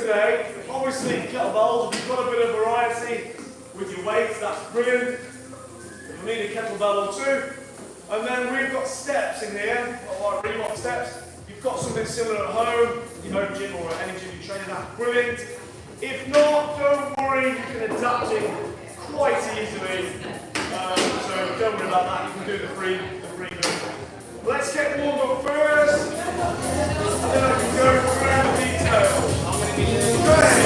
today, obviously kettlebells, if you've got a bit of variety with your weights, that's brilliant. You'll need a kettlebell or two. And then we've got steps in here. Oh, I really want steps. You've got something similar at home, your home gym or any gym you train at, brilliant. If not, don't worry, you can adapt it quite easily. So don't worry about that, you can do the free version. Let's get warmed up first, and then I can go through the details. I'm going to be great.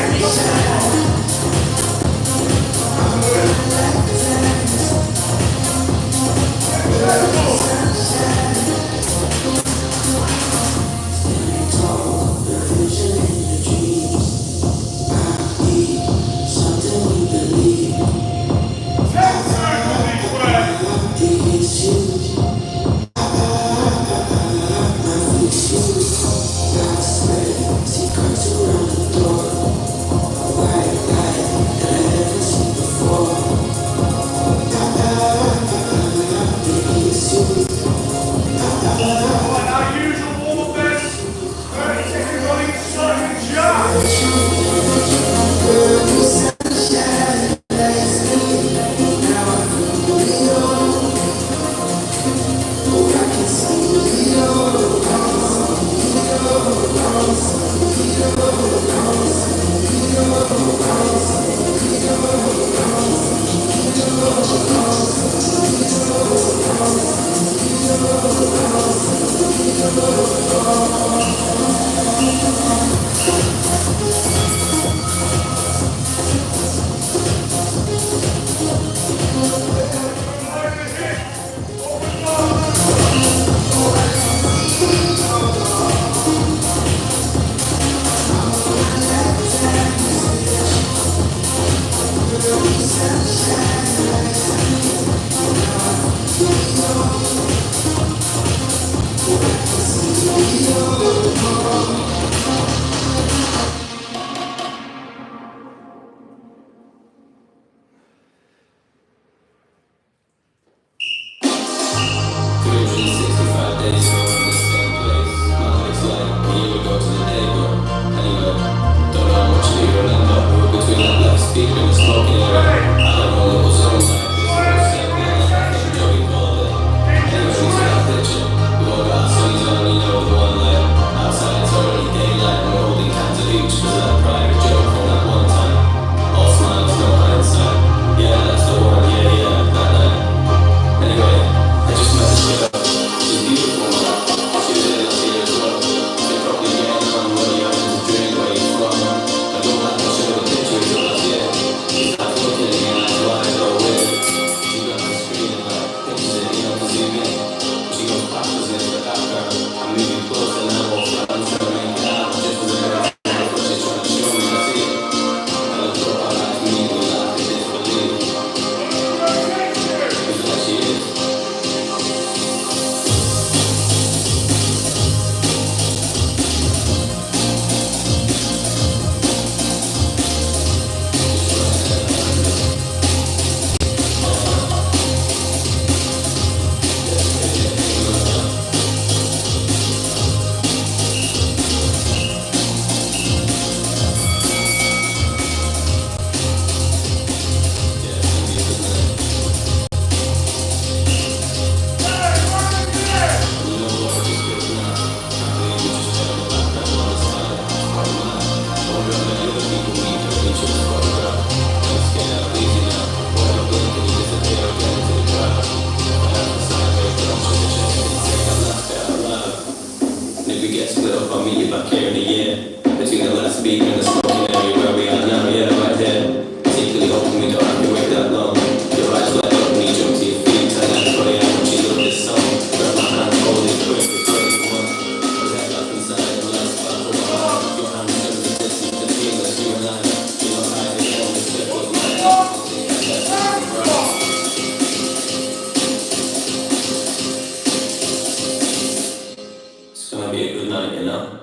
It's gonna be a good night, you know.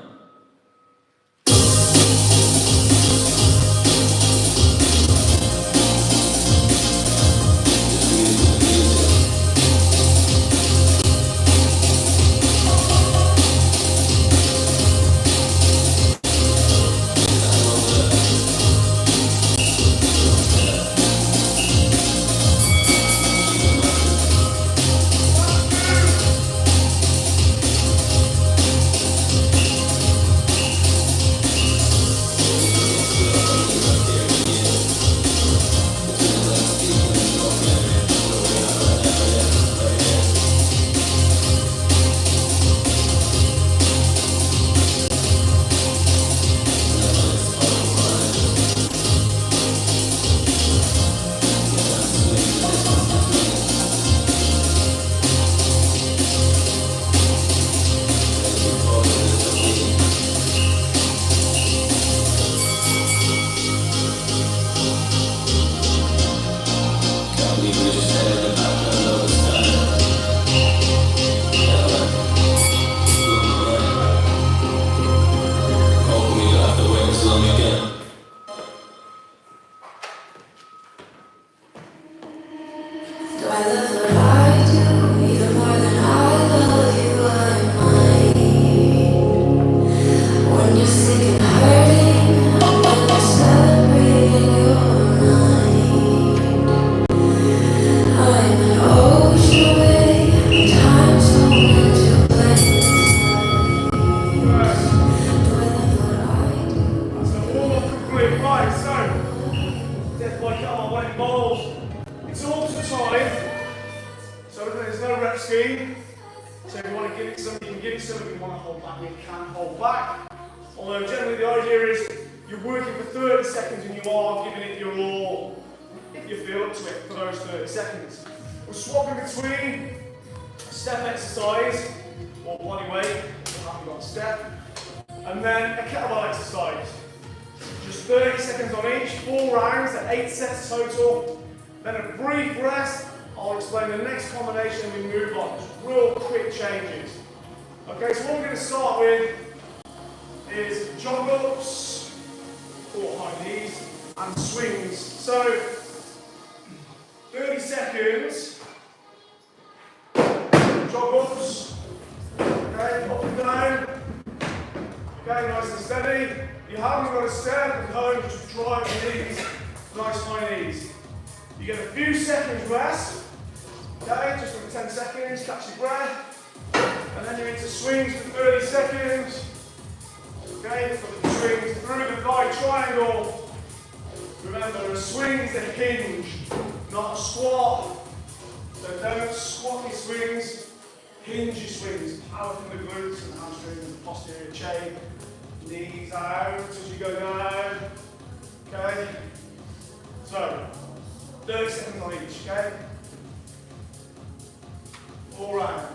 5 rep scheme. So if you want to give it some, you can give it some. If you want to hold back, you can hold back. Although generally the idea is you're working for 30 seconds and you are giving it your all, if you feel up to it, for those 30 seconds. We're swapping between a step exercise, or body weight, if you haven't got a step, and then a kettlebell exercise. Just 30 seconds on each, 4 rounds at 8 sets total. Then a brief rest. I'll explain the next combination and we move on. Just real quick changes. Okay, so what we're going to start with is jog ups, or high knees, and swings. So 30 seconds, jog ups, okay, up and down, okay, nice and steady. You haven't got to step and home, just drive your knees, nice high knees. You get a few seconds rest, okay, just for 10 seconds, catch your breath, and then you're into swings for 30 seconds, okay, for the swings through the thigh triangle. Remember, a swing is a hinge, not a squat. So don't squat your swings, hinge your swings. Power from the glutes and hamstrings and posterior chain. Knees out as you go down. Okay? So, 30 seconds on each, okay? 4 rounds.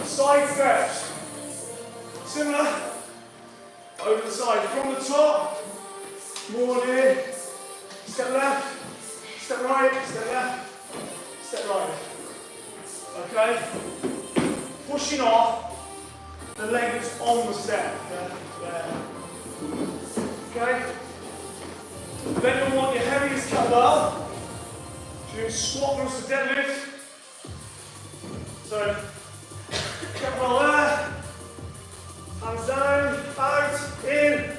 Side steps. Similar. Over the side. From the top. More in. Step left. Step right. Step left. Step right. Okay. Pushing off. The leg is on the step. There. Okay. Then you'll want your heaviest kettlebell. So you squat versus deadlift. So, kettlebell there. Hands down, out, in.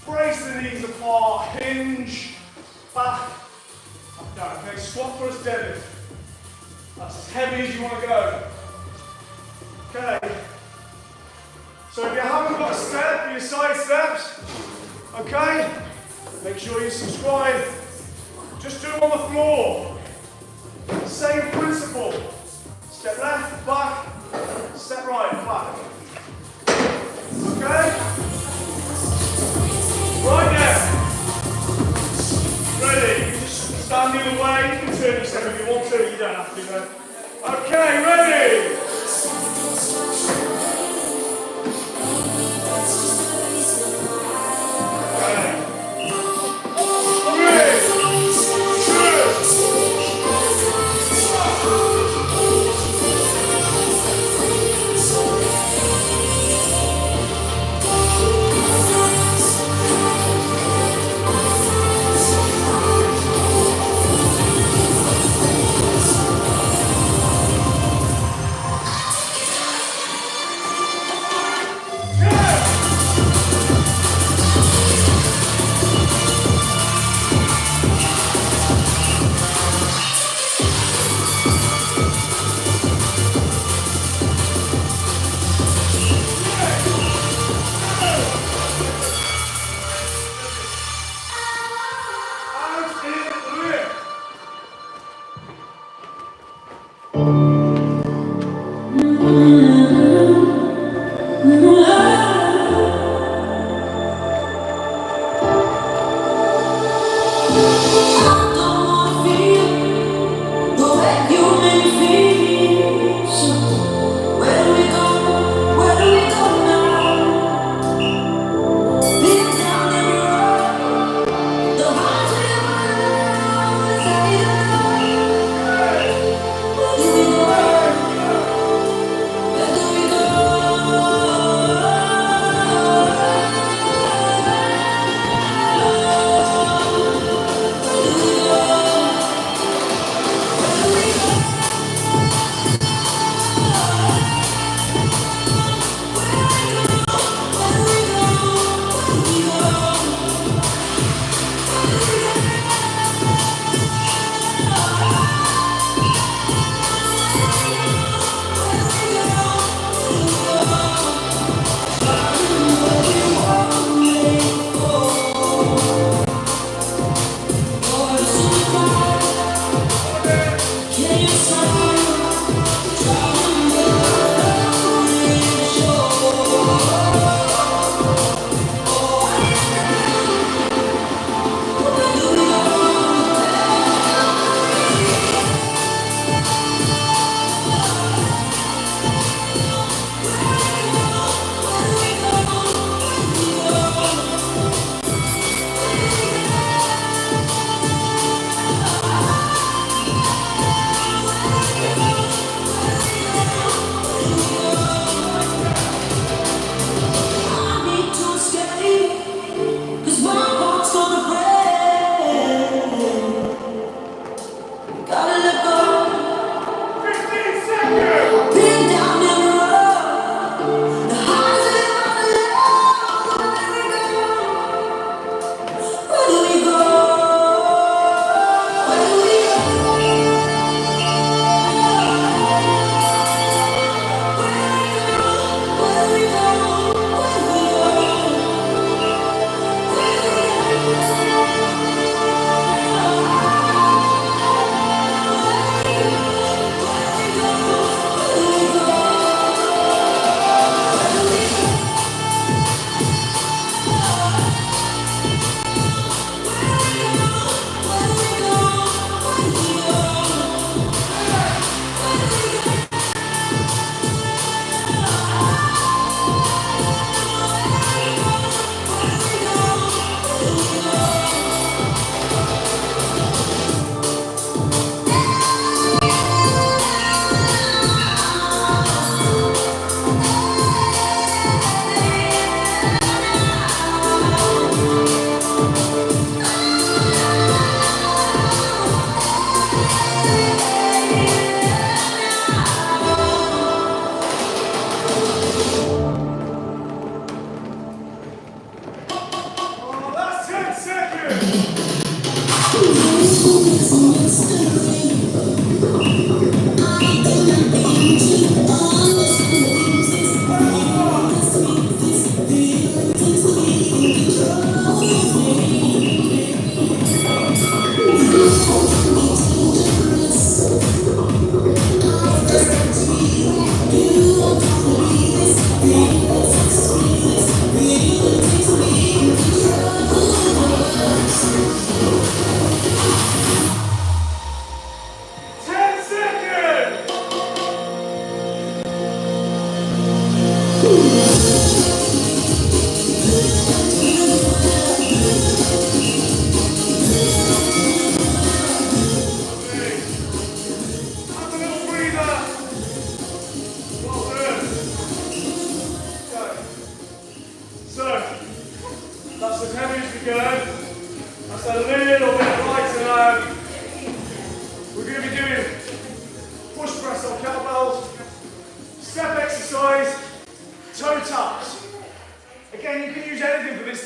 Brace the knees apart. Hinge. Back. Up, down. Okay, squat versus deadlift. That's as heavy as you want to go. Okay. So if you haven't got a step for your side steps, okay, make sure you subscribe. Just do them on the floor. Same principle. Step left, back, step right, back. Okay? Right now. Ready? You just stand the other way. You can turn your step if you want to. You don't have to though. Okay, ready?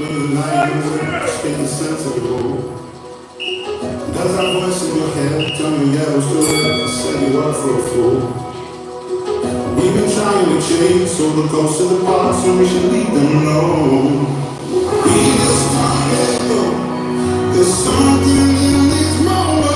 When you're lying awake, speaking sensible. Does that voice in your head tell me yeah, I was good, set you up for a fool? We've been trying to chase all the ghosts of the past, and we should leave them alone. We just can't let go. There's something in these moments.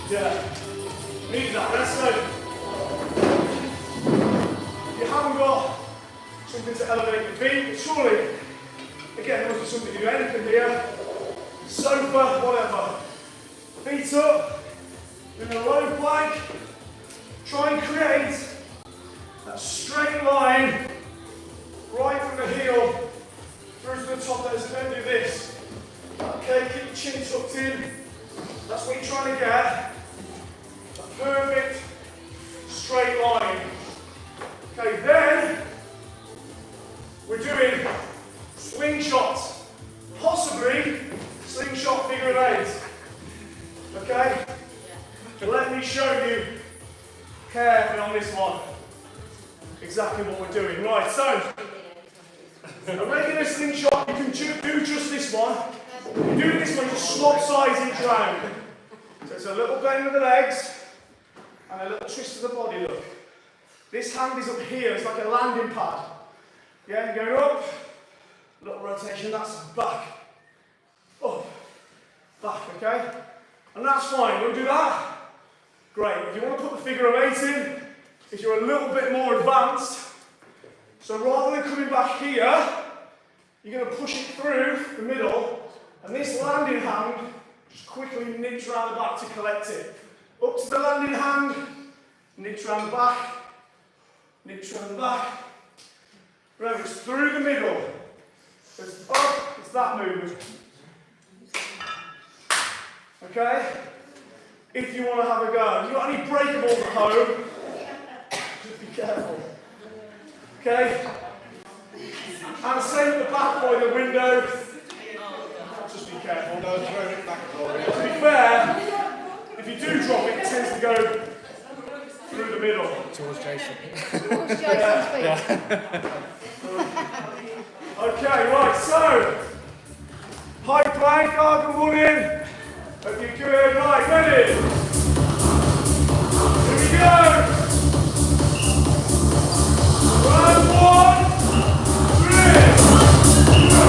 Yeah. Need that. Let's go. You haven't got something to elevate your feet, but surely, again, there must be something to do. Anything here, sofa, whatever. Feet up, in a low plank. Try and create that straight line right from the heel through to the top there. So don't do this. Okay, keep your chin tucked in. That's what you're trying to get. A perfect straight line. Okay, then we're doing slingshots. Possibly slingshot figure of 8. Okay? Let me show you carefully on this one exactly what we're doing. Right, so a regular slingshot, you can do just this one. You do this one, just swap sides each round. So it's a little bend of the legs and a little twist of the body, look. This hand is up here, it's like a landing pad. Yeah, you're going up, little rotation, that's back, up, back, okay? And that's fine, you'll do that. Great, if you want to put the figure of 8 in, if you're a little bit more advanced, so rather than coming back here, you're going to push it through the middle, and this landing hand just quickly nips around the back to collect it. Up to the landing hand, nips around the back, nips around the back. Remember, it's through the middle. It's up, it's that movement. Okay? If you want to have a go. If you've got any breakables at home, just be careful. Okay? And same at the back by the window. Just be careful. No, throw it back. To be fair, if you do drop it, it tends to go through the middle. Towards Jason. Towards Jason's feet. Yeah. Okay, right, so high plank, arm one in. Hope you're good. Right, ready? Here we go. Round 1, 3. Go.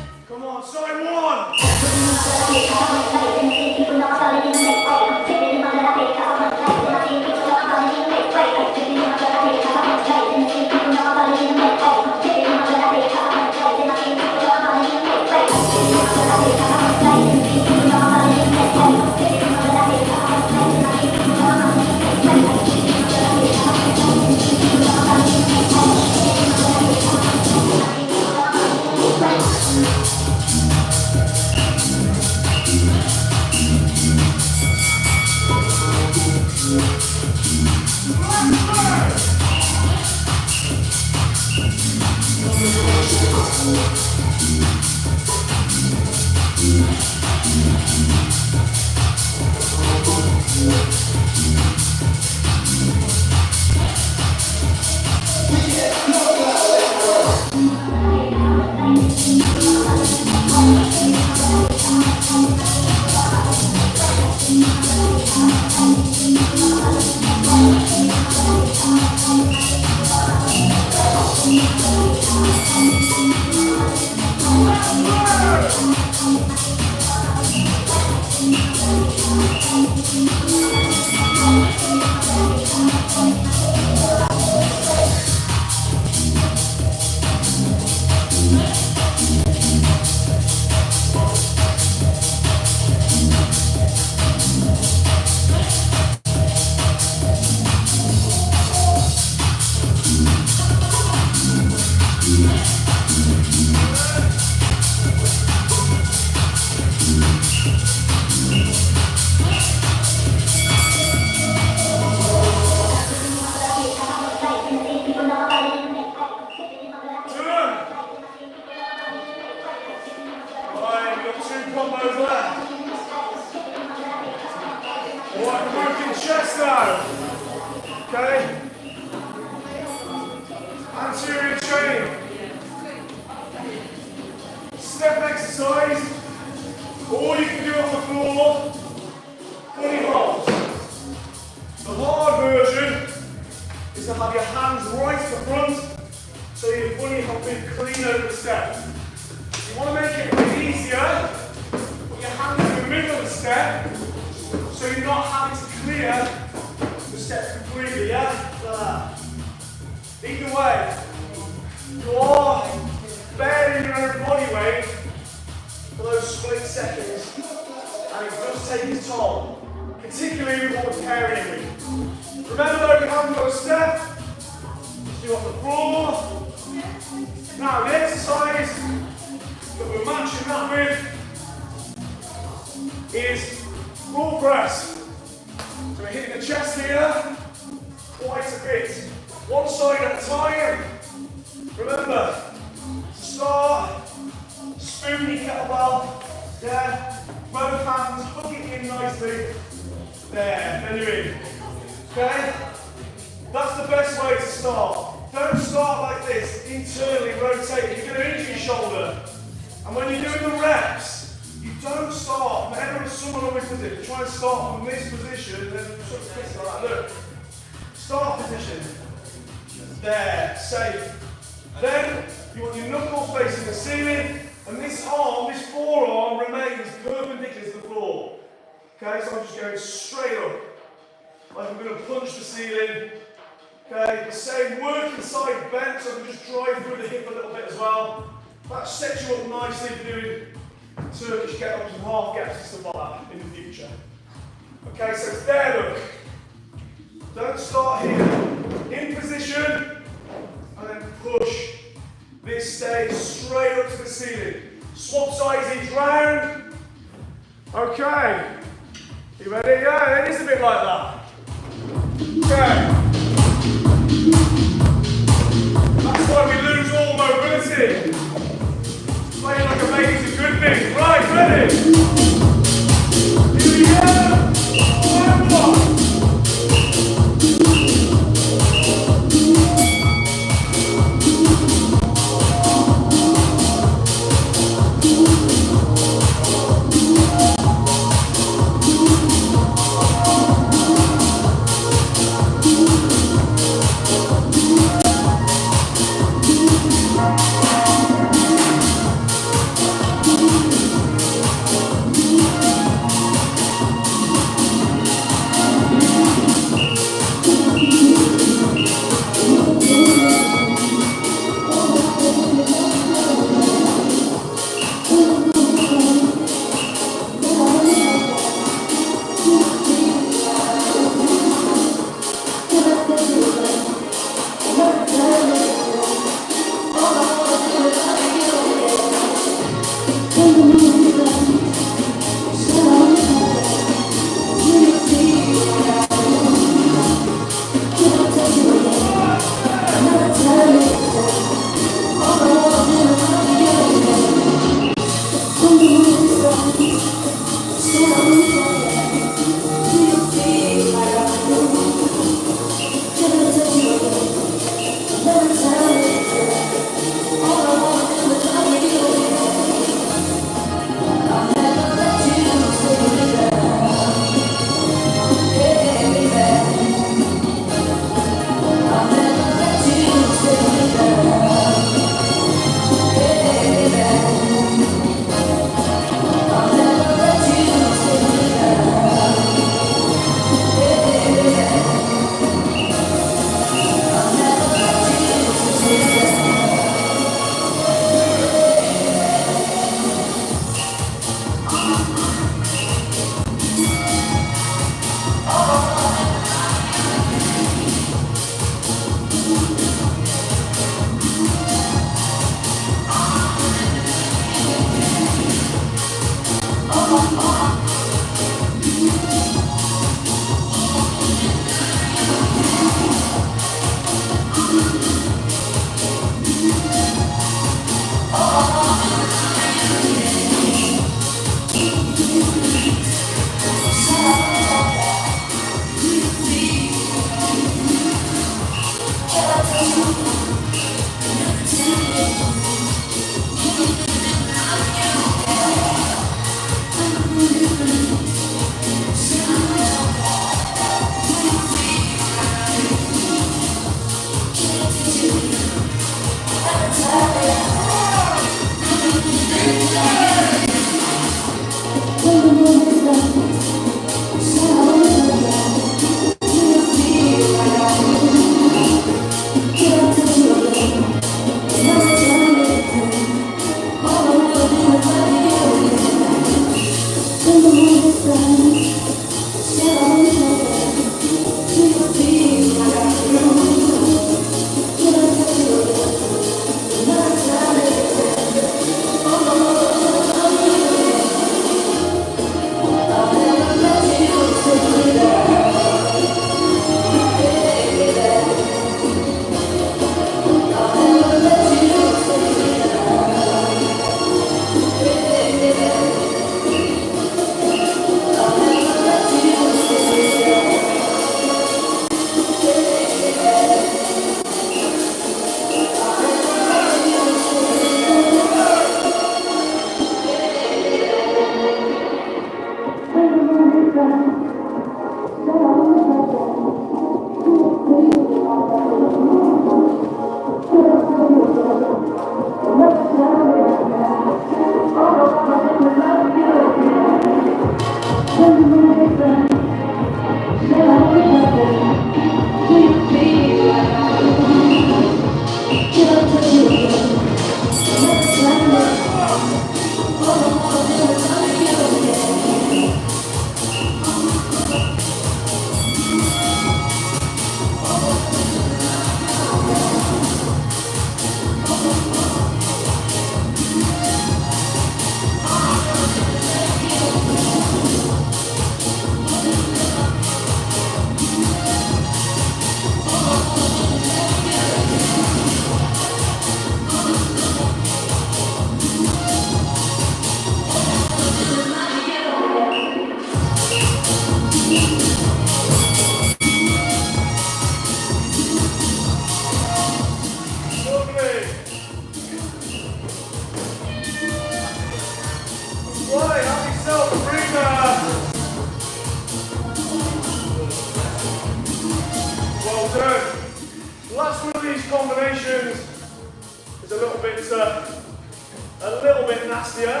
nastier.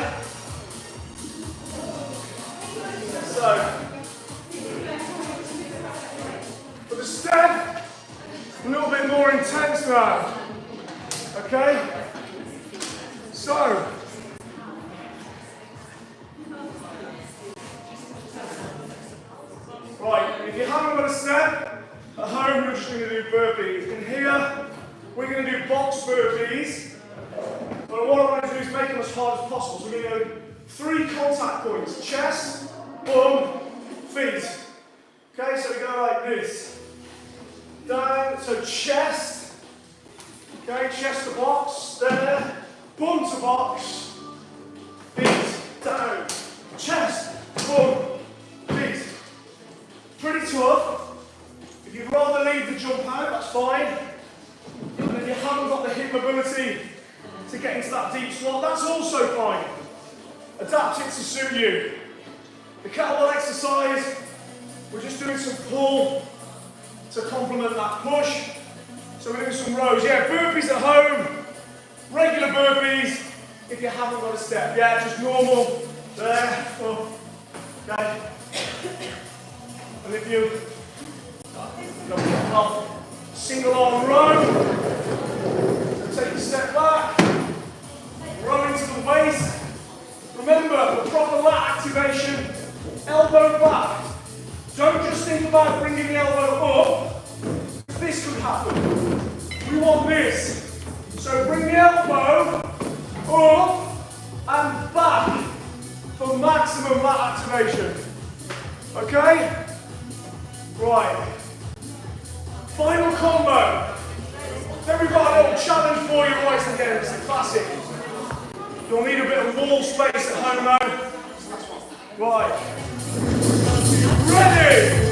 So, for the step, a little bit more intense now. Okay? So, right, if you haven't got a step, at home you're just going to do burpees. In here, we're going to do box burpees. But what I want to do is make them as hard as possible. So we're going to go 3 contact points. Chest, bum, feet. Okay, so we go like this. Down, so chest. Okay, chest to box, there. Bum to box. Feet, down. Chest, bum, feet. Pretty tough. If you'd rather leave the jump out, that's fine. And if you haven't got the hip mobility to get into that deep squat, that's also fine. Adapt it to suit you. The kettlebell exercise, we're just doing some pull to complement that push. So we're doing some rows. Yeah, burpees at home, regular burpees if you haven't got a step. Yeah, just normal. There, up, okay. And if you single arm row, so take a step back, row into the waist. Remember, the proper lat activation, elbow back. Don't just think about bringing the elbow up. This could happen. We want this. So bring the elbow up and back for maximum lat activation. Okay? Right. Final combo. Then we've got a little challenge for you right again. It's a classic. You'll need a bit of wall space at home though. Right. Ready?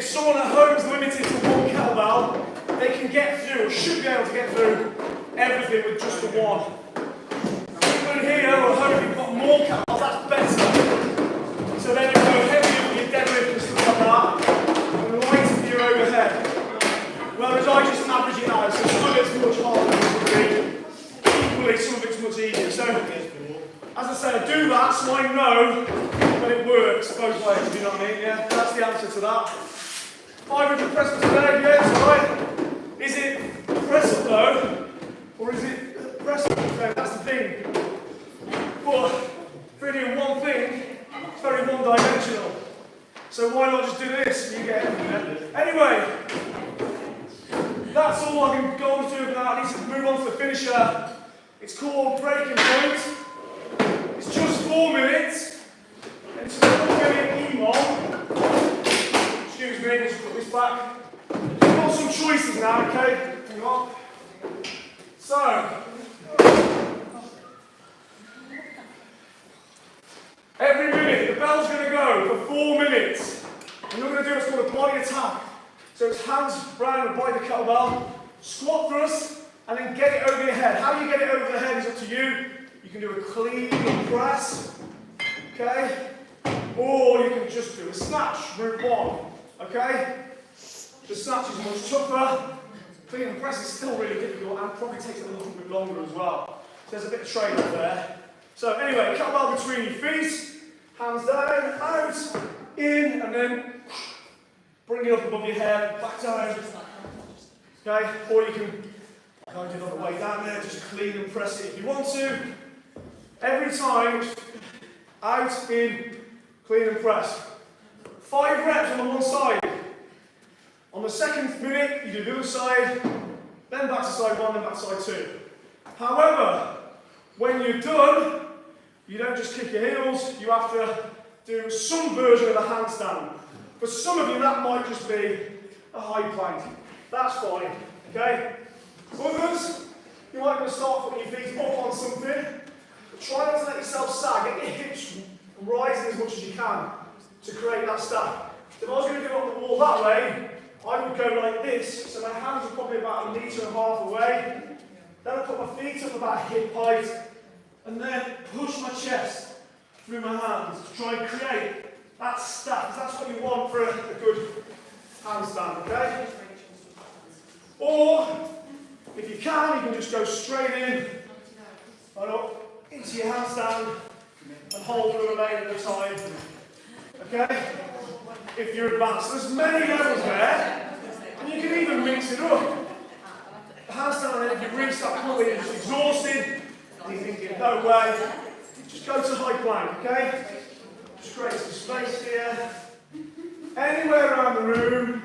if someone at home is limited to one kettlebell, they can get through, or should be able to get through, everything with just the one. People in here or at home, you've got more kettlebells, that's better. So then you go heavier with your deadlift and stuff like that, and lighter for your overhead. Whereas I just average it out, so some of it's much harder than some of it. Equally, some of it's much easier. So, as I say, I do that so I know that it works both ways, you know what I mean? Yeah, that's the answer to that. 500 press ups a day, yes, right? Is it press up though, or is it press up? Okay, that's the thing. But for doing one thing, it's very one-dimensional. So why not just do this and you get everything? Anyway, that's all I can go on to about. I need to move on to the finisher. It's called breaking point. It's just 4 minutes. And it's a 4-minute EMOM. Excuse me, let's put this back. We've got some choices now, okay? Hang on. So, every minute, the bell's going to go for 4 minutes. And you're going to do what's called a body attack. So it's hands round and by the kettlebell, squat thrust, and then get it over your head. How you get it over the head is up to you. You can do a clean press, okay? Or you can just do a snatch, route 1, okay? The snatch is much tougher. Clean and press is still really difficult and probably takes a little bit longer as well. So there's a bit of trade-off there. So anyway, kettlebell between your feet, hands down, out, in, and then bring it up above your head, back down. Okay, or you can go do it on the way down there, just clean and press it if you want to. Every time, out, in, clean and press. 5 reps on the one side. On the second minute, you do the other side, then back to side 1, then back to side 2. However, when you're done, you don't just kick your heels, you have to do some version of a handstand. For some of you, that might just be a high plank. That's fine, okay? Others, you might want to start putting your feet up on something. Try not to let yourself sag. Get your hips rising as much as you can to create that stack. So if I was going to do it on the wall that way, I would go like this. So my hands are probably about 1.5 meters away. Then I put my feet up about hip height. And then push my chest through my hands to try and create that stack. That's what you want for a good handstand, okay? Or, if you can just go straight in and up into your handstand and hold for the remainder of the time. Okay? If you're advanced. There's many levels there, and you can even mix it up. The handstand, and then if you reach that point where you're just exhausted, and you're thinking, no way, just go to high plank, okay? Just create some space here. Anywhere around the room.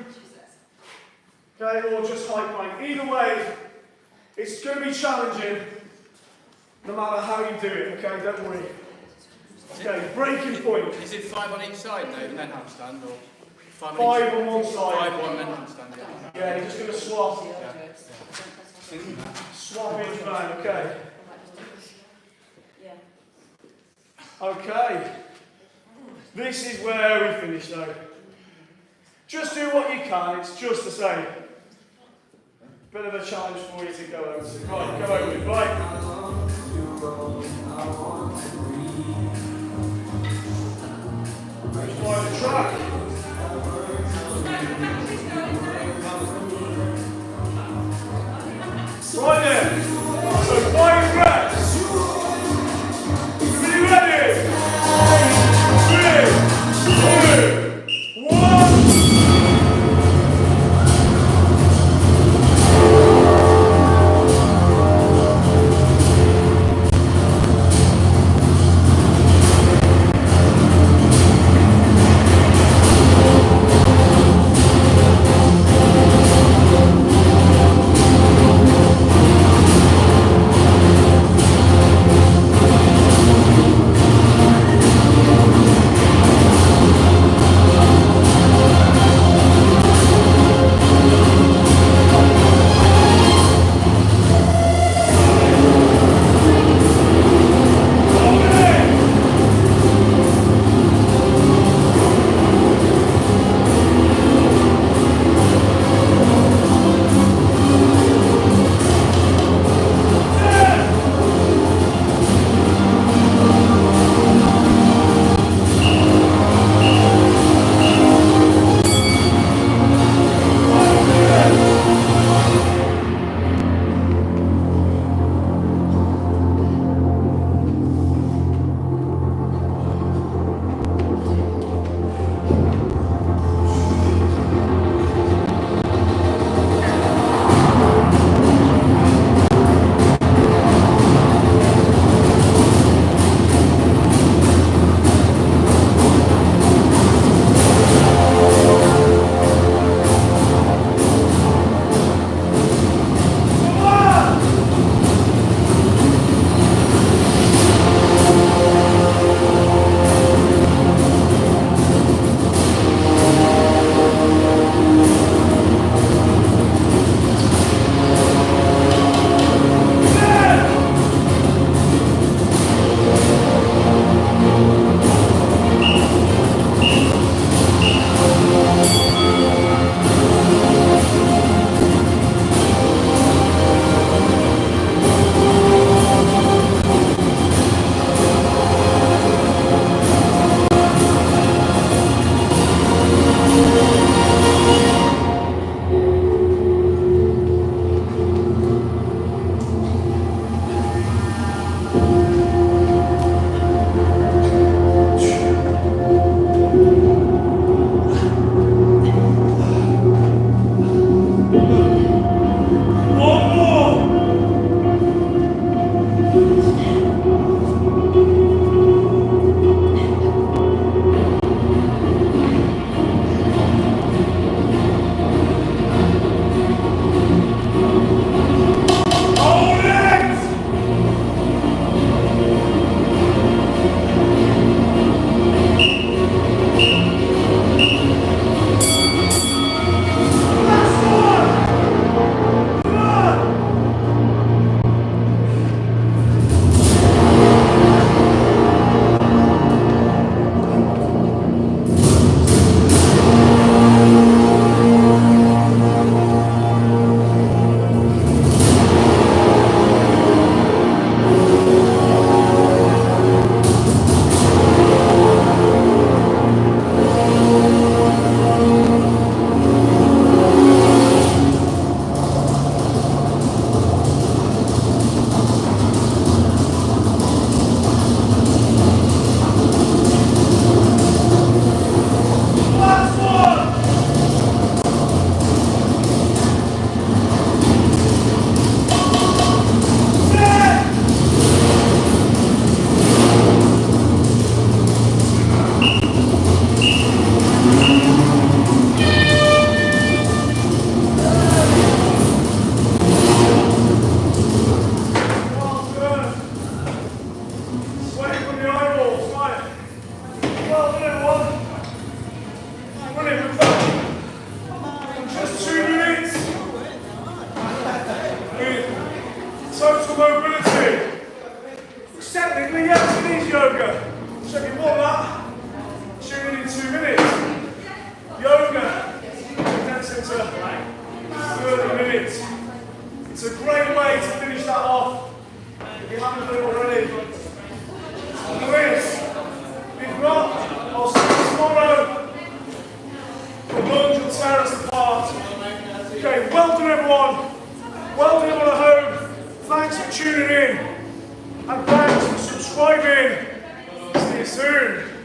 Okay, or just high plank. Either way, it's going to be challenging no matter how you do it, okay? Don't worry. Okay, breaking point. Is it 5 on each side though, then handstand, or 5 on one side? 5 on then handstand, yeah. Yeah, you're just going to swap. Yeah. Swap each round, okay? Okay. This is where we finish though. Just do what you can, it's just the same. Bit of a challenge for you to go over to. Right, go over it, right. Just find the track. Right then. So 5 reps. Are you ready? 3, 2, 1. mobility. Technically, yes, it is yoga. So if you want that, tune in 2 minutes. Yoga condense into 30 minutes. It's a great way to finish that off if you haven't done it already. Please, if not, I'll see you tomorrow for lunge and tear us apart. Okay, well done everyone. Well done everyone at home. Thanks for tuning in. And thanks for subscribing. See you soon.